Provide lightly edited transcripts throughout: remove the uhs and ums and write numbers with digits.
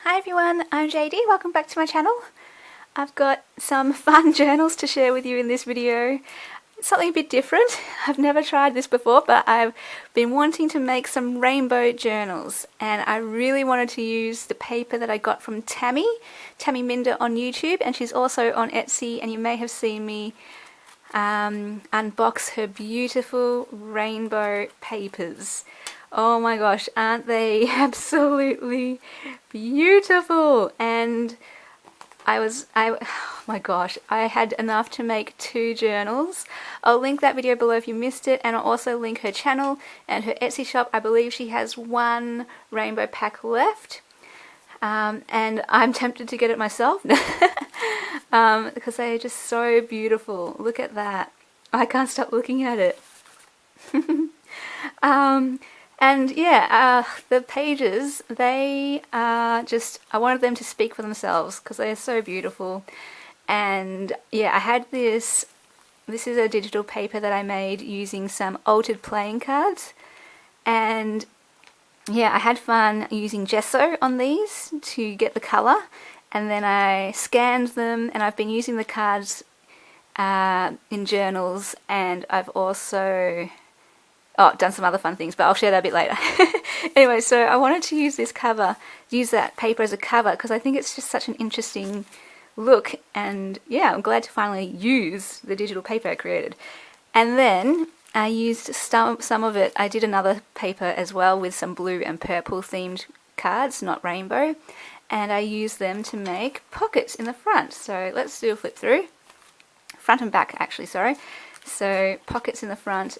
Hi everyone, I'm JD, welcome back to my channel. I've got some fun journals to share with you in this video. It's something a bit different. I've never tried this before, but I've been wanting to make some rainbow journals, and I really wanted to use the paper that I got from Tammy Minder on YouTube, and she's also on Etsy, and you may have seen me unbox her beautiful rainbow papers. Oh my gosh, aren't they absolutely beautiful? And oh my gosh, I had enough to make 2 journals. I'll link that video below if you missed it, and I'll also link her channel and her Etsy shop. I believe she has 1 rainbow pack left. And I'm tempted to get it myself because they are just so beautiful. Look at that. I can't stop looking at it. And yeah, the pages, they are just, I wanted them to speak for themselves because they are so beautiful. And yeah, I had this is a digital paper that I made using some altered playing cards. And yeah, I had fun using gesso on these to get the colour, and then I scanned them, and I've been using the cards in journals, and I've also done some other fun things, but I'll share that a bit later. Anyway, so I wanted to use that paper as a cover because I think it's just such an interesting look, and yeah, I'm glad to finally use the digital paper I created. And then I used some of it. I did another paper as well with some blue and purple themed cards, not rainbow, and I used them to make pockets in the front. So let's do a flip through. Front and back, actually, sorry. So pockets in the front,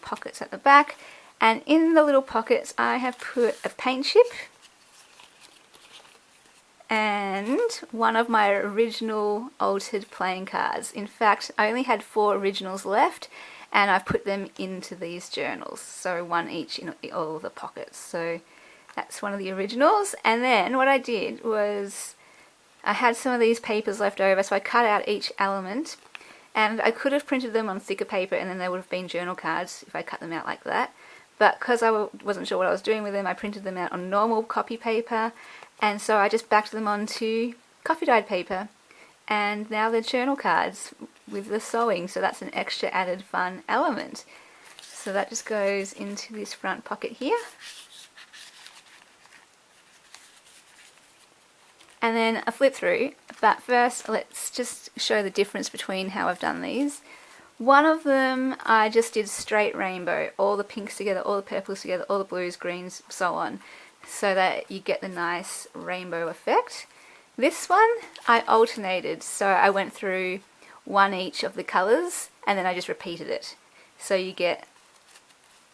pockets at the back, and in the little pockets I have put a paint chip and one of my original altered playing cards. In fact, I only had 4 originals left, and I've put them into these journals, so 1 each in all of the pockets. So that's one of the originals. And then what I did was I had some of these papers left over, so I cut out each element, and I could have printed them on thicker paper and then they would have been journal cards if I cut them out like that. But because I wasn't sure what I was doing with them, I printed them out on normal copy paper, and so I just backed them onto coffee dyed paper, and now they're journal cards with the sewing, so that's an extra added fun element. So that just goes into this front pocket here. And then a flip through, but first let's just show the difference between how I've done these. One of them I just did straight rainbow, all the pinks together, all the purples together, all the blues, greens, so on, so that you get the nice rainbow effect. This one I alternated, so I went through 1 each of the colours and then I just repeated it. So you get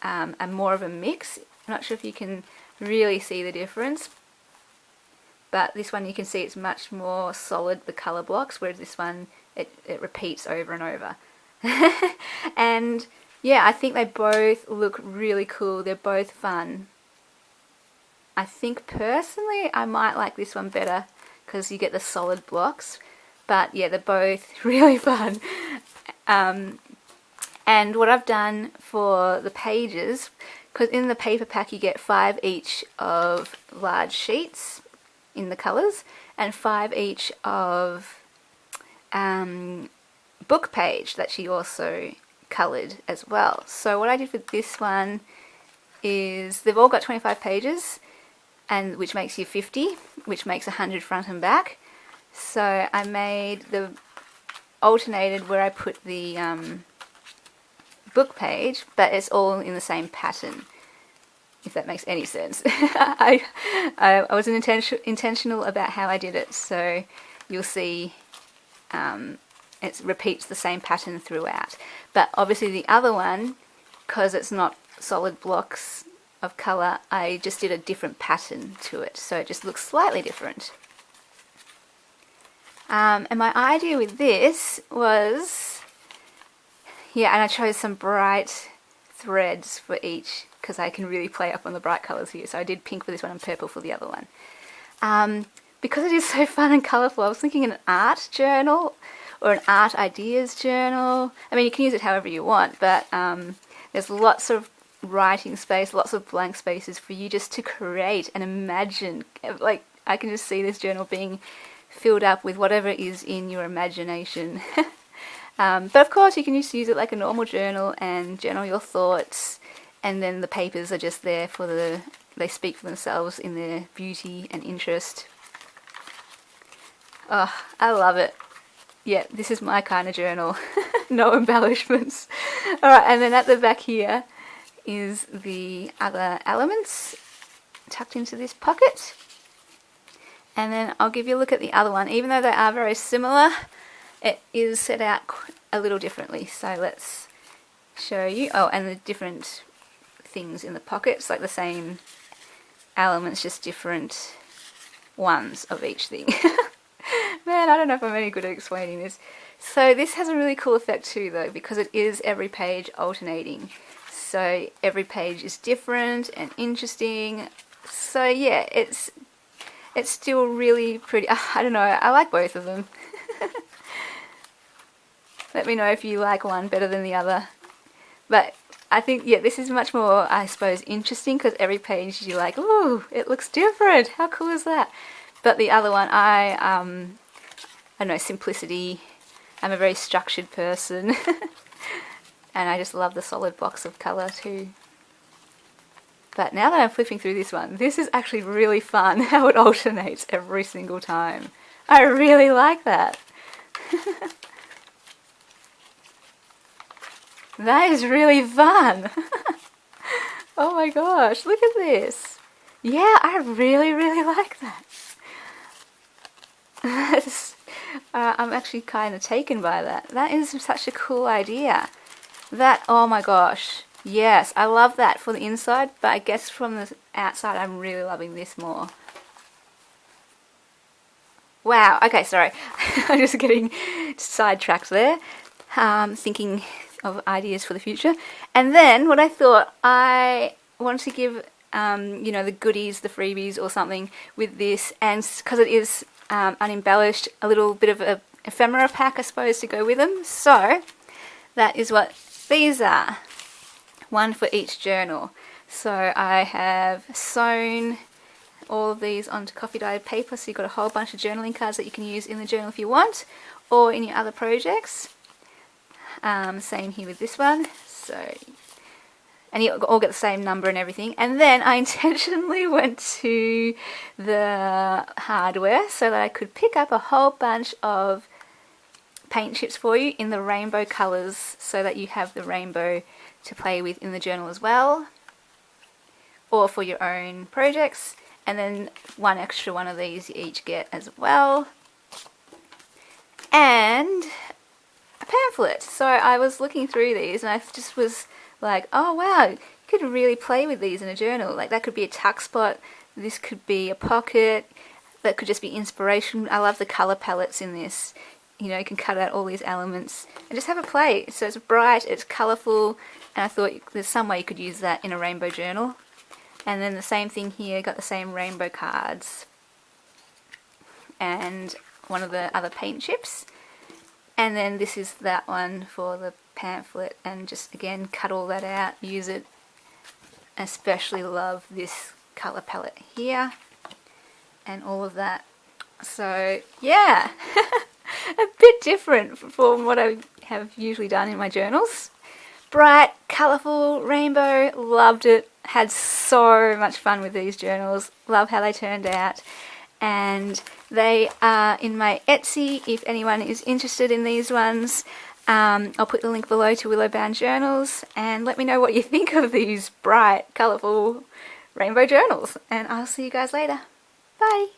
a more of a mix. I'm not sure if you can really see the difference, but this one you can see it's much more solid, the colour blocks, whereas this one it repeats over and over. And yeah, I think they both look really cool. They're both fun. I think personally I might like this one better because you get the solid blocks, but yeah, they're both really fun. And what I've done for the pages, because in the paper pack you get 5 each of large sheets in the colours and 5 each of book page that she also coloured as well. So what I did with this one is they've all got 25 pages, and which makes you 50, which makes 100 front and back. So I made the alternated where I put the book page, but it's all in the same pattern, if that makes any sense. I was intentional about how I did it, so you'll see it repeats the same pattern throughout. But obviously the other one, because it's not solid blocks of colour, I just did a different pattern to it, so it just looks slightly different. And my idea with this was, yeah, and I chose some bright threads for each because I can really play up on the bright colours here. So I did pink for this one and purple for the other one. Because it is so fun and colourful, I was thinking an art journal or an art ideas journal. I mean, you can use it however you want, but there's lots of writing space, lots of blank spaces for you just to create and imagine, like I can just see this journal being filled up with whatever is in your imagination. But of course you can just use it like a normal journal and journal your thoughts, and then the papers are just there for they speak for themselves in their beauty and interest. Oh, I love it. Yeah, this is my kind of journal. No embellishments. Alright, and then at the back here is the other elements tucked into this pocket. And then I'll give you a look at the other one. Even though they are very similar, it is set out a little differently. So let's show you. Oh, and the different things in the pockets, like the same elements, just different ones of each thing. Man, I don't know if I'm any good at explaining this. So this has a really cool effect too though, because it is every page alternating. So every page is different and interesting. So yeah, it's still really pretty. I don't know, I like both of them. Let me know if you like one better than the other. But I think, yeah, this is much more, I suppose, interesting because every page you're like, ooh, it looks different. How cool is that? But the other one, I don't know, simplicity. I'm a very structured person. And I just love the solid box of colour too. But now that I'm flipping through this one, this is actually really fun how it alternates every single time. I really like that. That is really fun. Oh my gosh, look at this. Yeah, I really, really like that. I'm actually kind of taken by that. That is such a cool idea. That, oh my gosh. Yes, I love that for the inside, but I guess from the outside I'm really loving this more. Wow, okay, sorry. I'm just getting sidetracked there. Thinking of ideas for the future. And then what I thought, I wanted to give, you know, the goodies, the freebies or something with this, and because it is unembellished, a little bit of a ephemera pack, I suppose, to go with them. So that is what these are. One for each journal. So I have sewn all of these onto coffee dyed paper, so you've got a whole bunch of journaling cards that you can use in the journal if you want, or in your other projects. Same here with this one. So, and you all get the same number and everything. And then I intentionally went to the hardware so that I could pick up a whole bunch of paint chips for you in the rainbow colours, so that you have the rainbow to play with in the journal as well, or for your own projects. And then one extra one of these you each get as well, and a pamphlet. So I was looking through these and I just was like, oh wow, you could really play with these in a journal. Like that could be a tuck spot, this could be a pocket, that could just be inspiration. I love the colour palettes in this. You know, you can cut out all these elements and just have a play. So it's bright, it's colourful, and I thought there's some way you could use that in a rainbow journal. And then the same thing here, got the same rainbow cards and one of the other paint chips. And then this is that one for the pamphlet, and just again cut all that out, use it. Especially love this colour palette here and all of that. So yeah. A bit different from what I have usually done in my journals. Bright, colourful, rainbow, loved it. Had so much fun with these journals. Love how they turned out. And they are in my Etsy if anyone is interested in these ones. I'll put the link below to Willow Bound Journals, and let me know what you think of these bright, colourful rainbow journals. And I'll see you guys later. Bye!